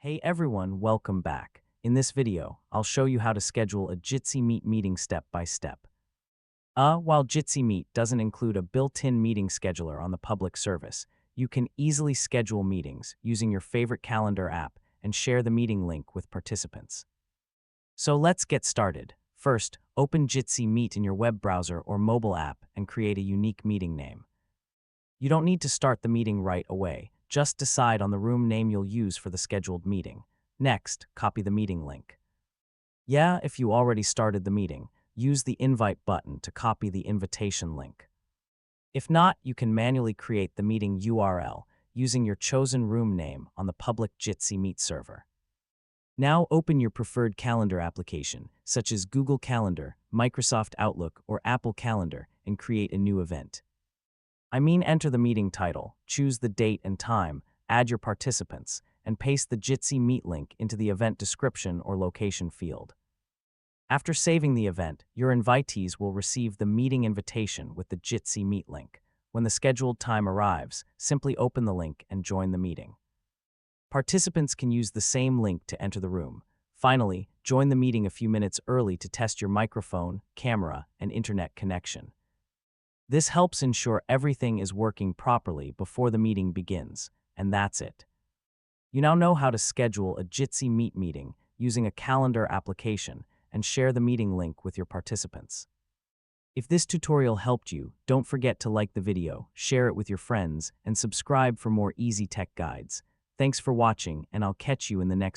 Hey everyone, welcome back. In this video, I'll show you how to schedule a Jitsi Meet meeting step by step. While Jitsi Meet doesn't include a built-in meeting scheduler on the public service, you can easily schedule meetings using your favorite calendar app and share the meeting link with participants. So let's get started. First, open Jitsi Meet in your web browser or mobile app and create a unique meeting name. You don't need to start the meeting right away. Just decide on the room name you'll use for the scheduled meeting. Next, copy the meeting link. If you already started the meeting, use the invite button to copy the invitation link. If not, you can manually create the meeting URL using your chosen room name on the public Jitsi Meet server. Now open your preferred calendar application, such as Google Calendar, Microsoft Outlook, or Apple Calendar, and create a new event. Enter the meeting title, choose the date and time, add your participants, and paste the Jitsi Meet link into the event description or location field. After saving the event, your invitees will receive the meeting invitation with the Jitsi Meet link. When the scheduled time arrives, simply open the link and join the meeting. Participants can use the same link to enter the room. Finally, join the meeting a few minutes early to test your microphone, camera, and internet connection. This helps ensure everything is working properly before the meeting begins, and that's it. You now know how to schedule a Jitsi Meet meeting using a calendar application and share the meeting link with your participants. If this tutorial helped you, don't forget to like the video, share it with your friends, and subscribe for more easy tech guides. Thanks for watching, and I'll catch you in the next